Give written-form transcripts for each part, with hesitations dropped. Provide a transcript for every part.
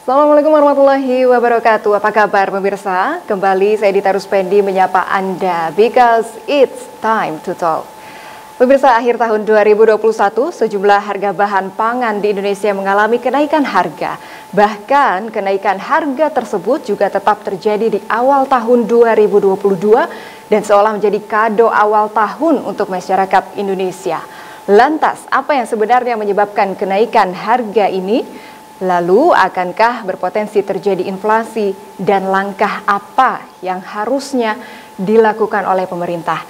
Assalamualaikum warahmatullahi wabarakatuh. Apa kabar pemirsa? Kembali saya Dita Ruspendi menyapa Anda because it's time to talk. Pemirsa, akhir tahun 2021 sejumlah harga bahan pangan di Indonesia mengalami kenaikan harga. Bahkan kenaikan harga tersebut juga tetap terjadi di awal tahun 2022 dan seolah menjadi kado awal tahun untuk masyarakat Indonesia. Lantas, apa yang sebenarnya menyebabkan kenaikan harga ini? Lalu, akankah berpotensi terjadi inflasi dan langkah apa yang harusnya dilakukan oleh pemerintah?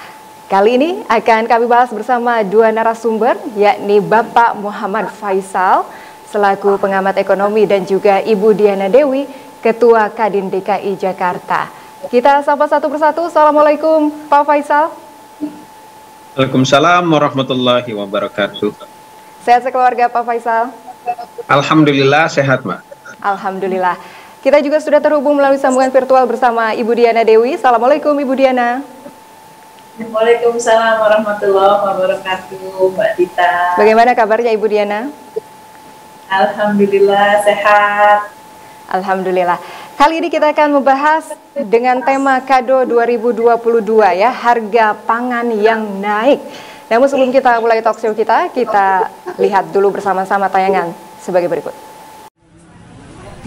Kali ini akan kami bahas bersama dua narasumber, yakni Bapak Muhammad Faisal selaku pengamat ekonomi dan juga Ibu Diana Dewi, Ketua Kadin DKI Jakarta. Kita sapa satu persatu. Assalamualaikum Pak Faisal. Waalaikumsalam warahmatullahi wabarakatuh. Sehat sekeluarga Pak Faisal? Alhamdulillah sehat, Mbak. Alhamdulillah. Kita juga sudah terhubung melalui sambungan virtual bersama Ibu Diana Dewi. Assalamualaikum Ibu Diana. Waalaikumsalam warahmatullahi wabarakatuh, Mbak Dita. Bagaimana kabarnya Ibu Diana? Alhamdulillah sehat. Alhamdulillah. Kali ini kita akan membahas dengan tema kado 2022 ya, harga pangan yang naik. Namun sebelum kita mulai talk show kita lihat dulu bersama-sama tayangan sebagai berikut.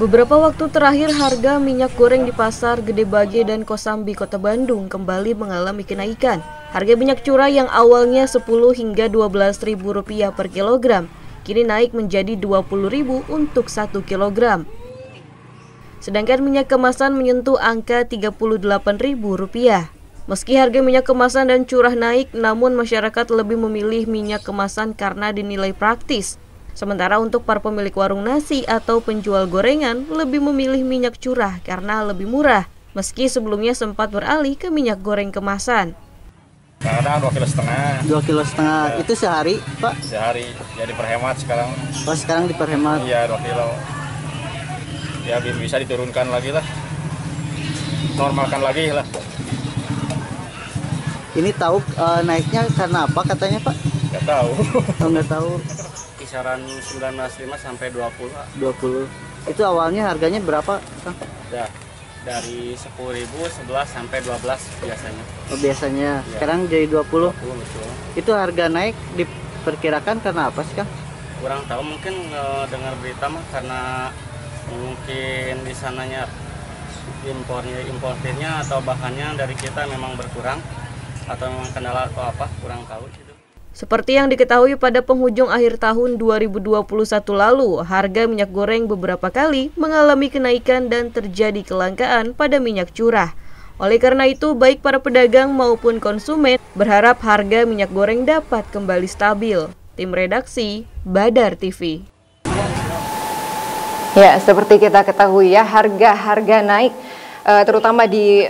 Beberapa waktu terakhir harga minyak goreng di Pasar Gede Bage dan Kosambi, Kota Bandung kembali mengalami kenaikan. Harga minyak curah yang awalnya 10 hingga 12 ribu rupiah per kilogram, kini naik menjadi 20 ribu untuk 1 kilogram. Sedangkan minyak kemasan menyentuh angka 38 ribu rupiah. Meski harga minyak kemasan dan curah naik, namun masyarakat lebih memilih minyak kemasan karena dinilai praktis. Sementara untuk para pemilik warung nasi atau penjual gorengan lebih memilih minyak curah karena lebih murah, meski sebelumnya sempat beralih ke minyak goreng kemasan. Kadang 2,5 kg. 2,5 kg ya. Itu sehari, Pak? Sehari, ya diperhemat sekarang. Oh, sekarang diperhemat? Iya, 2 kilo. Ya bisa diturunkan lagi lah, normalkan lagi lah. Ini tahu naiknya karena apa katanya, Pak? Nggak tahu. Oh, nggak tahu. Kisaran 19,5 sampai 20. 20. Itu awalnya harganya berapa, Kang? Ya, dari 10.000, 11 sampai 12 biasanya. Oh, biasanya. Ya. Sekarang jadi 20. 20 betul. Itu harga naik diperkirakan karena apa sih, Kang? Kurang tahu, mungkin dengar berita mah karena mungkin di sananya importirnya atau bahannya dari kita memang berkurang, atau memang kendala atau apa, kurang tahu gitu. Seperti yang diketahui pada penghujung akhir tahun 2021 lalu, harga minyak goreng beberapa kali mengalami kenaikan dan terjadi kelangkaan pada minyak curah. Oleh karena itu, baik para pedagang maupun konsumen berharap harga minyak goreng dapat kembali stabil. Tim redaksi, Badar TV. Ya, seperti kita ketahui ya, harga naik terutama di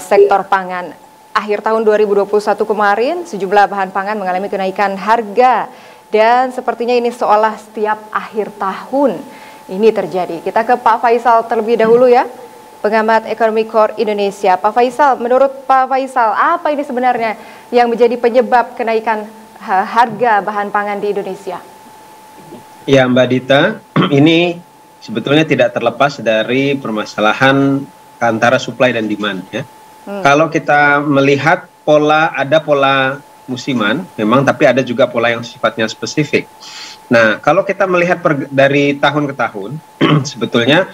sektor pangan. Akhir tahun 2021 kemarin, sejumlah bahan pangan mengalami kenaikan harga dan sepertinya ini seolah setiap akhir tahun ini terjadi. Kita ke Pak Faisal terlebih dahulu ya, pengamat ekonomi Core Indonesia. Pak Faisal, menurut Pak Faisal, apa ini sebenarnya yang menjadi penyebab kenaikan harga bahan pangan di Indonesia? Ya, Mbak Dita, ini sebetulnya tidak terlepas dari permasalahan antara supply dan demand ya. Kalau kita melihat ada pola musiman memang, tapi ada juga pola yang sifatnya spesifik. Nah, kalau kita melihat dari tahun ke tahun, sebetulnya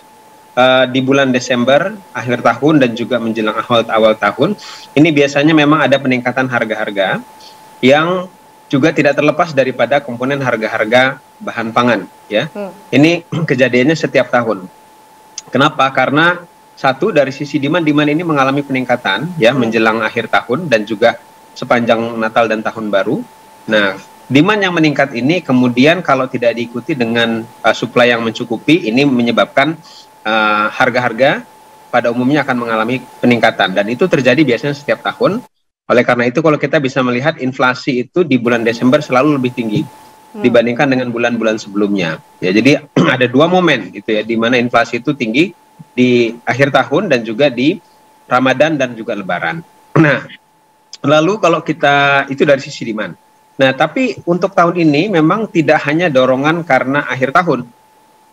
di bulan Desember, akhir tahun dan juga menjelang awal tahun, ini biasanya memang ada peningkatan harga-harga yang juga tidak terlepas daripada komponen harga-harga bahan pangan ya. Ini kejadiannya setiap tahun. Kenapa? Karena satu, dari sisi demand ini mengalami peningkatan ya menjelang akhir tahun dan juga sepanjang Natal dan Tahun Baru. Nah, demand yang meningkat ini kemudian kalau tidak diikuti dengan supply yang mencukupi, ini menyebabkan harga-harga pada umumnya akan mengalami peningkatan dan itu terjadi biasanya setiap tahun. Oleh karena itu kalau kita bisa melihat inflasi itu di bulan Desember selalu lebih tinggi dibandingkan dengan bulan-bulan sebelumnya. Ya, jadi ada dua momen gitu ya di mana inflasi itu tinggi, di akhir tahun dan juga di Ramadan dan juga Lebaran. Nah, lalu kalau kita itu dari sisi demand. Nah, tapi untuk tahun ini memang tidak hanya dorongan karena akhir tahun.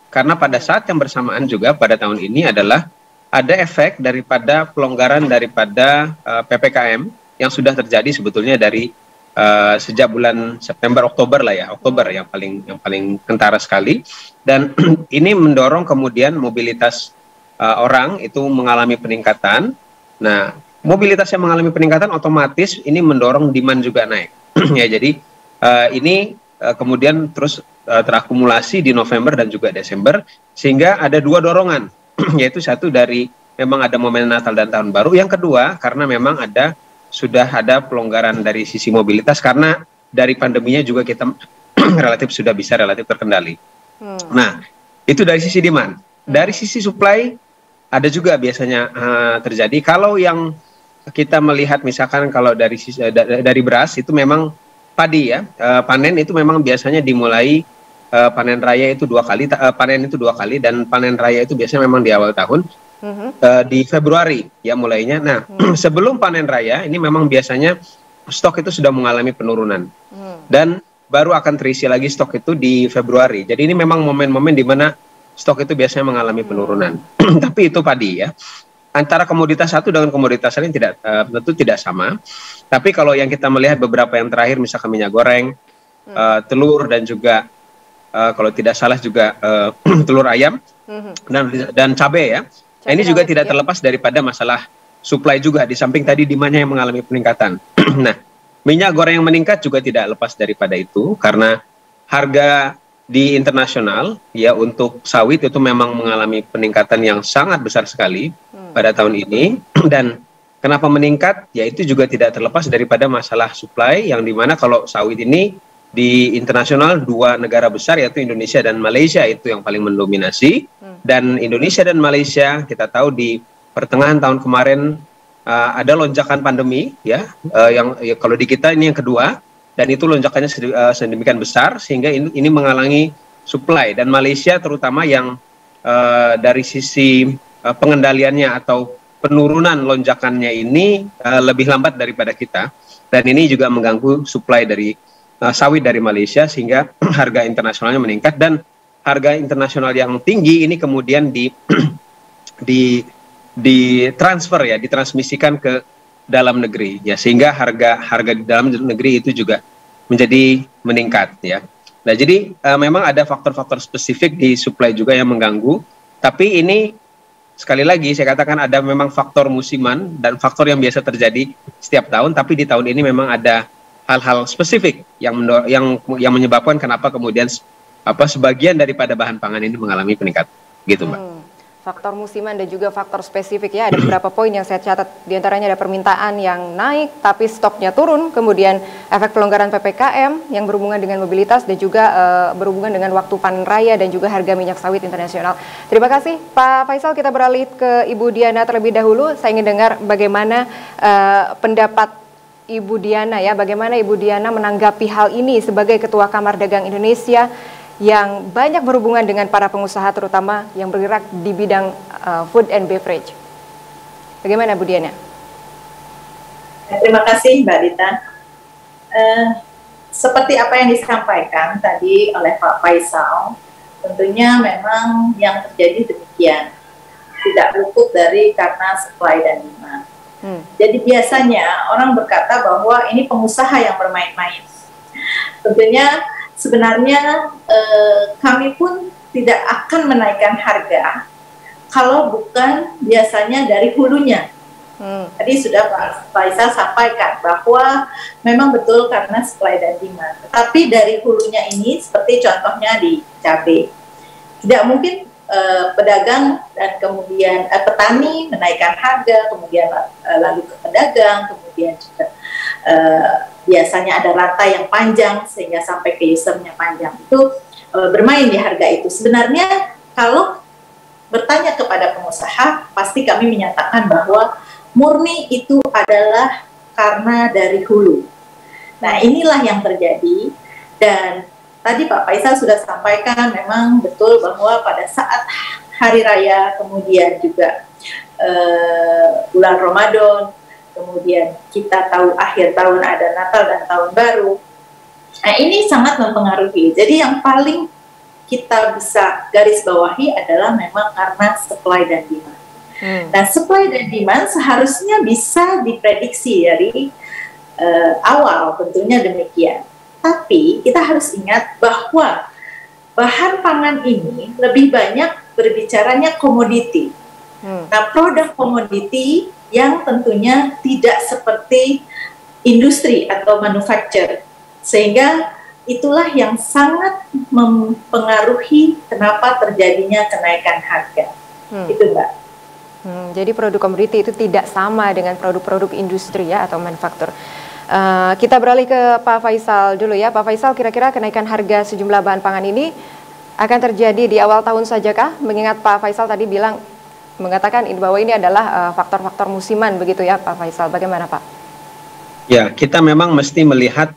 karena pada saat yang bersamaan juga pada tahun ini adalah ada efek daripada pelonggaran daripada PPKM yang sudah terjadi sebetulnya dari sejak bulan September Oktober lah ya, Oktober yang paling kentara sekali, dan ini mendorong kemudian mobilitas orang itu mengalami peningkatan. Nah, mobilitas yang mengalami peningkatan otomatis ini mendorong demand juga naik. Ya, jadi ini kemudian terus terakumulasi di November dan juga Desember, sehingga ada dua dorongan, yaitu satu dari memang ada momen Natal dan Tahun Baru, yang kedua karena memang sudah ada pelonggaran dari sisi mobilitas karena dari pandeminya juga kita sudah bisa relatif terkendali. Nah, itu dari sisi demand. Dari sisi supply ada juga biasanya terjadi. Kalau yang kita melihat misalkan kalau dari beras itu memang padi ya, panen itu memang biasanya dimulai panen raya itu dua kali, dan panen raya itu biasanya memang di awal tahun. Di Februari ya mulainya. Nah, sebelum panen raya ini memang biasanya stok itu sudah mengalami penurunan, dan baru akan terisi lagi stok itu di Februari. Jadi ini memang momen-momen di mana stok itu biasanya mengalami penurunan. Tapi itu padi ya. Antara komoditas satu dengan komoditas lain tentu tidak sama. Tapi kalau yang kita melihat beberapa yang terakhir, misalkan minyak goreng, telur, dan juga kalau tidak salah juga telur ayam dan cabai ya. Nah, ini juga tidak terlepas daripada masalah supply juga, di samping tadi demand-nya yang mengalami peningkatan. Nah, minyak goreng yang meningkat juga tidak lepas daripada itu, karena harga di internasional ya untuk sawit itu memang mengalami peningkatan yang sangat besar sekali pada tahun ini. Dan kenapa meningkat? Ya itu juga tidak terlepas daripada masalah supply, yang dimana kalau sawit ini di internasional dua negara besar yaitu Indonesia dan Malaysia itu yang paling mendominasi. Dan Indonesia dan Malaysia kita tahu di pertengahan tahun kemarin ada lonjakan pandemi ya, yang kalau di kita ini yang kedua, dan itu lonjakannya sedemikian besar sehingga ini menghalangi supply. Dan Malaysia terutama yang dari sisi pengendaliannya atau penurunan lonjakannya ini lebih lambat daripada kita, dan ini juga mengganggu supply dari sawit dari Malaysia, sehingga harga internasionalnya meningkat. Dan harga internasional yang tinggi ini kemudian ditransfer ya, ditransmisikan ke dalam negeri ya, sehingga harga di dalam negeri itu juga menjadi meningkat ya. Nah, jadi memang ada faktor-faktor spesifik di supply juga yang mengganggu, tapi ini sekali lagi saya katakan ada memang faktor musiman dan faktor yang biasa terjadi setiap tahun, tapi di tahun ini memang ada hal-hal spesifik yang menyebabkan kenapa kemudian sebagian daripada bahan pangan ini mengalami peningkatan gitu, Mbak. Faktor musiman dan juga faktor spesifik ya, ada beberapa poin yang saya catat, diantaranya ada permintaan yang naik tapi stoknya turun, kemudian efek pelonggaran PPKM yang berhubungan dengan mobilitas dan juga berhubungan dengan waktu panen raya dan juga harga minyak sawit internasional. Terima kasih Pak Faisal, kita beralih ke Ibu Diana terlebih dahulu. Saya ingin dengar bagaimana pendapat Ibu Diana ya, bagaimana Ibu Diana menanggapi hal ini sebagai Ketua Kamar Dagang Indonesia yang banyak berhubungan dengan para pengusaha terutama yang bergerak di bidang food and beverage. Bagaimana Bu Diana? Terima kasih Mbak Dita. Seperti apa yang disampaikan tadi oleh Pak Faisal, tentunya memang yang terjadi demikian, tidak luput dari karena supply dan demand. Jadi biasanya orang berkata bahwa ini pengusaha yang bermain-main. Tentunya sebenarnya kami pun tidak akan menaikkan harga kalau bukan biasanya dari hulunya. Tadi sudah Pak Faisal sampaikan bahwa memang betul karena supply dan demand. Tapi dari hulunya ini seperti contohnya di cabai, tidak mungkin pedagang dan kemudian petani menaikkan harga, kemudian lalu ke pedagang, kemudian juga biasanya ada rantai yang panjang sehingga sampai ke usernya panjang, itu bermain di harga itu. Sebenarnya kalau bertanya kepada pengusaha, pasti kami menyatakan bahwa murni itu adalah karena dari hulu. Nah, inilah yang terjadi. Dan tadi Pak Faisal sudah sampaikan memang betul bahwa pada saat hari raya, kemudian juga bulan Ramadan, kemudian kita tahu akhir tahun ada Natal dan Tahun Baru. Nah, ini sangat mempengaruhi. Jadi yang paling kita bisa garis bawahi adalah memang karena supply dan demand. Nah, supply dan demand seharusnya bisa diprediksi dari awal, tentunya demikian. Tapi kita harus ingat bahwa bahan pangan ini lebih banyak berbicaranya komoditi. Nah, produk komoditi yang tentunya tidak seperti industri atau manufacture, sehingga itulah yang sangat mempengaruhi kenapa terjadinya kenaikan harga. Itu, Mbak. Jadi produk komoditi itu tidak sama dengan produk-produk industri ya atau manufaktur. Kita beralih ke Pak Faisal dulu ya. Pak Faisal, kira-kira kenaikan harga sejumlah bahan pangan ini akan terjadi di awal tahun sajakah? Mengingat Pak Faisal tadi mengatakan bahwa ini adalah faktor-faktor musiman begitu ya Pak Faisal. Bagaimana Pak? Ya, kita memang mesti melihat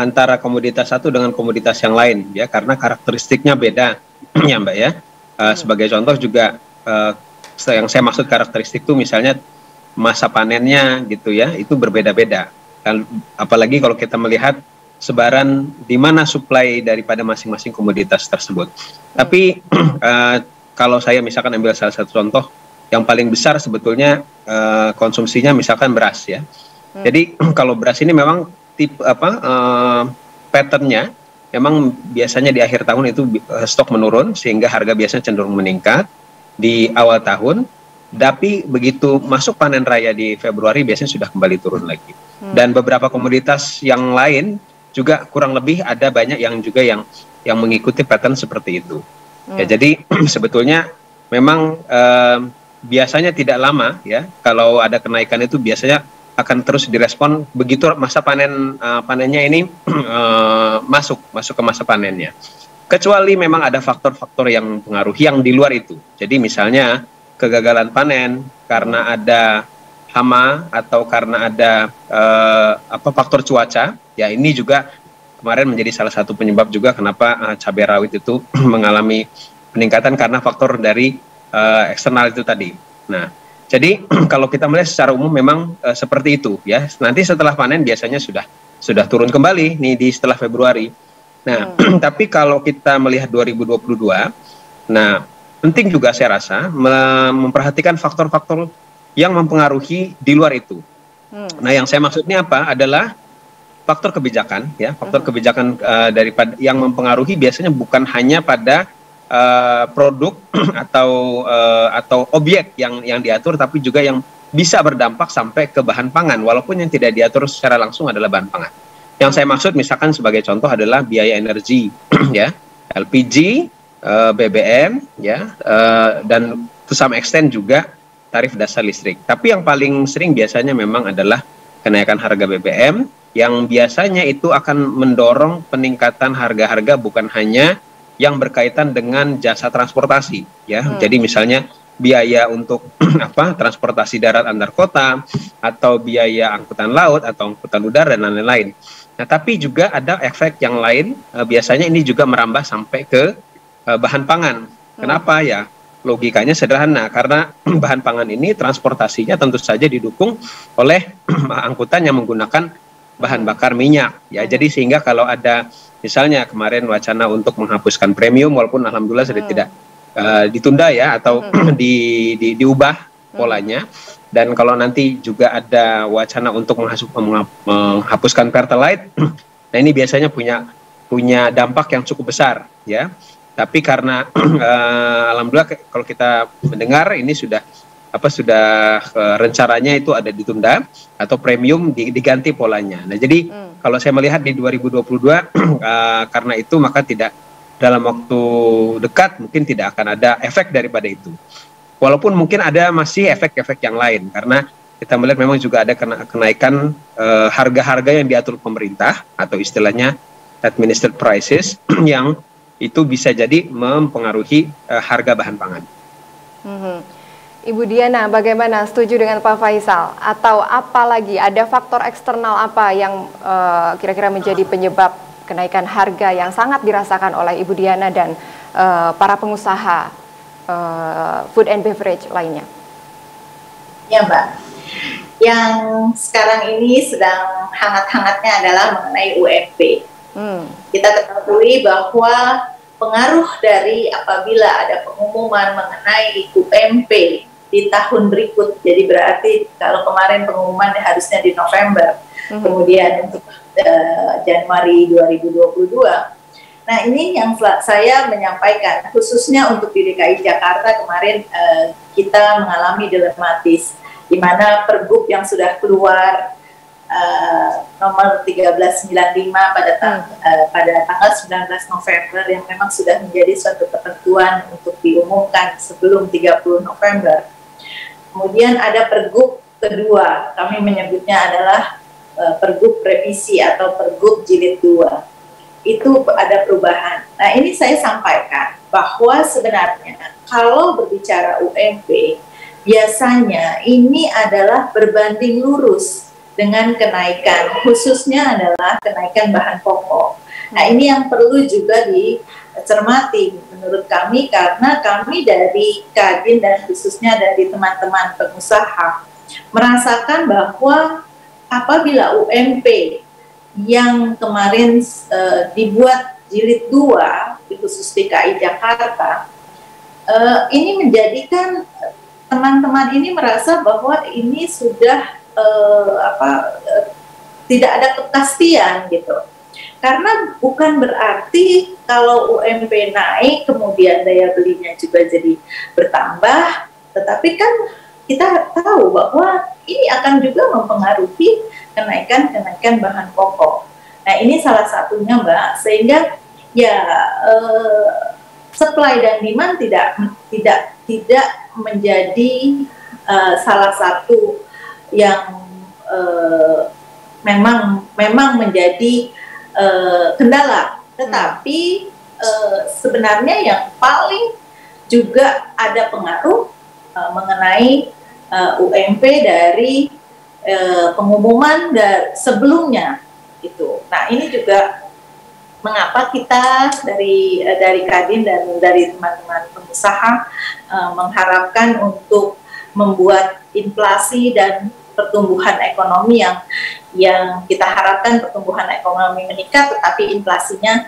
antara komoditas satu dengan komoditas yang lain ya, karena karakteristiknya beda ya Mbak ya. Sebagai contoh juga yang saya maksud karakteristik itu misalnya masa panennya gitu ya, itu berbeda-beda. Dan apalagi kalau kita melihat sebaran di mana supply daripada masing-masing komoditas tersebut. Tapi kalau saya misalkan ambil salah satu contoh yang paling besar sebetulnya konsumsinya misalkan beras ya. Jadi kalau beras ini memang patternnya memang biasanya di akhir tahun itu stok menurun sehingga harga biasanya cenderung meningkat di awal tahun. Tapi begitu masuk panen raya di Februari biasanya sudah kembali turun lagi. Dan beberapa komoditas yang lain juga kurang lebih ada banyak yang juga yang mengikuti pattern seperti itu. Ya, jadi sebetulnya memang biasanya tidak lama ya kalau ada kenaikan itu biasanya akan terus direspon begitu masa panennya ini masuk ke masa panennya. Kecuali memang ada faktor-faktor yang mempengaruhi yang di luar itu. Jadi misalnya kegagalan panen karena ada hama atau karena ada faktor cuaca, ya ini juga kemarin menjadi salah satu penyebab juga kenapa cabai rawit itu mengalami peningkatan karena faktor dari eksternal itu tadi. Nah, jadi kalau kita melihat secara umum memang seperti itu ya. Nanti setelah panen biasanya sudah turun kembali nih di setelah Februari. Nah, tapi kalau kita melihat 2022, nah penting juga saya rasa memperhatikan faktor-faktor yang mempengaruhi di luar itu. Nah, yang saya maksudnya apa adalah faktor kebijakan, ya, faktor kebijakan daripada yang mempengaruhi biasanya bukan hanya pada produk atau objek yang diatur, tapi juga yang bisa berdampak sampai ke bahan pangan, walaupun yang tidak diatur secara langsung adalah bahan pangan. Yang saya maksud misalkan sebagai contoh adalah biaya energi, ya, LPG, BBM, ya, dan to some extent juga tarif dasar listrik. Tapi yang paling sering biasanya memang adalah kenaikan harga BBM yang biasanya itu akan mendorong peningkatan harga-harga bukan hanya yang berkaitan dengan jasa transportasi, ya. Jadi misalnya biaya untuk transportasi darat antar kota atau biaya angkutan laut atau angkutan udara dan lain-lain. Nah, tapi juga ada efek yang lain, biasanya ini juga merambah sampai ke bahan pangan. Kenapa ya? Logikanya sederhana, karena bahan pangan ini transportasinya tentu saja didukung oleh angkutan yang menggunakan bahan bakar minyak. Ya, jadi sehingga kalau ada misalnya kemarin wacana untuk menghapuskan premium, walaupun alhamdulillah sudah tidak ditunda ya atau diubah polanya. Dan kalau nanti juga ada wacana untuk menghapuskan Pertalite, nah ini biasanya punya dampak yang cukup besar ya. Tapi karena alhamdulillah kalau kita mendengar ini sudah rencananya itu ada ditunda atau premium diganti polanya. Nah, jadi kalau saya melihat di 2022 karena itu maka tidak dalam waktu dekat mungkin tidak akan ada efek daripada itu. Walaupun mungkin ada masih efek-efek yang lain karena kita melihat memang juga ada kenaikan harga-harga yang diatur pemerintah atau istilahnya administered prices yang itu bisa jadi mempengaruhi harga bahan pangan. Ibu Diana, bagaimana? Setuju dengan Pak Faisal? Atau apa lagi? Ada faktor eksternal apa yang kira-kira menjadi penyebab kenaikan harga yang sangat dirasakan oleh Ibu Diana dan para pengusaha food and beverage lainnya? Ya, Mbak. Yang sekarang ini sedang hangat-hangatnya adalah mengenai UMP. Kita ketahui bahwa pengaruh dari apabila ada pengumuman mengenai UMP di tahun berikut. Jadi berarti kalau kemarin pengumuman harusnya di November, kemudian untuk Januari 2022. Nah, ini yang saya menyampaikan, khususnya untuk di DKI Jakarta kemarin kita mengalami dilematis, di mana pergub yang sudah keluar nomor 1395 pada tanggal 19 November yang memang sudah menjadi suatu ketentuan untuk diumumkan sebelum 30 November. Kemudian ada pergub kedua, kami menyebutnya adalah pergub revisi atau pergub jilid 2. Itu ada perubahan. Nah, ini saya sampaikan bahwa sebenarnya kalau berbicara UMP, biasanya ini adalah berbanding lurus dengan kenaikan, khususnya adalah kenaikan bahan pokok. Nah, ini yang perlu juga dicermati menurut kami, karena kami dari Kadin dan khususnya dari teman-teman pengusaha merasakan bahwa apabila UMP yang kemarin dibuat jilid 2 di khusus DKI Jakarta, ini menjadikan teman-teman ini merasa bahwa ini sudah tidak ada kepastian gitu. Karena bukan berarti kalau UMP naik kemudian daya belinya juga jadi bertambah, tetapi kan kita tahu bahwa ini akan juga mempengaruhi kenaikan bahan pokok. Nah, ini salah satunya, Mbak, sehingga ya supply dan demand tidak menjadi salah satu yang memang menjadi kendala. Tetapi sebenarnya yang paling juga ada pengaruh mengenai UMP dari pengumuman sebelumnya itu. Nah, ini juga mengapa kita dari Kadin dan dari teman-teman pengusaha mengharapkan untuk membuat inflasi dan pertumbuhan ekonomi yang kita harapkan pertumbuhan ekonomi meningkat, tetapi inflasinya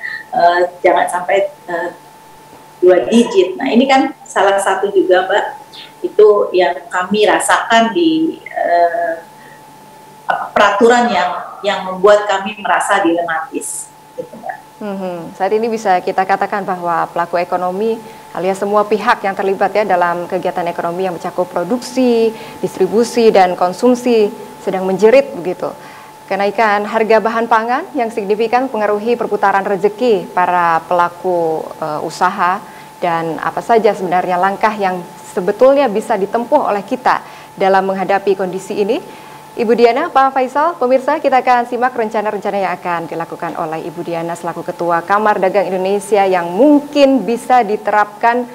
jangan sampai 2 digit. Nah, ini kan salah satu juga, Mbak, itu yang kami rasakan di peraturan yang membuat kami merasa dilematis. Gitu, Mbak. Saat ini bisa kita katakan bahwa pelaku ekonomi alias semua pihak yang terlibat ya dalam kegiatan ekonomi yang mencakup produksi, distribusi, dan konsumsi sedang menjerit begitu. Kenaikan harga bahan pangan yang signifikan mempengaruhi perputaran rezeki para pelaku usaha, dan apa saja sebenarnya langkah yang sebetulnya bisa ditempuh oleh kita dalam menghadapi kondisi ini. Ibu Diana, Pak Faisal, pemirsa, kita akan simak rencana-rencana yang akan dilakukan oleh Ibu Diana selaku Ketua Kamar Dagang Indonesia yang mungkin bisa diterapkan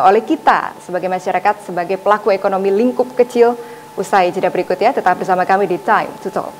oleh kita sebagai masyarakat, sebagai pelaku ekonomi lingkup kecil. Usai jeda berikut ya, tetap bersama kami di Time to Talk.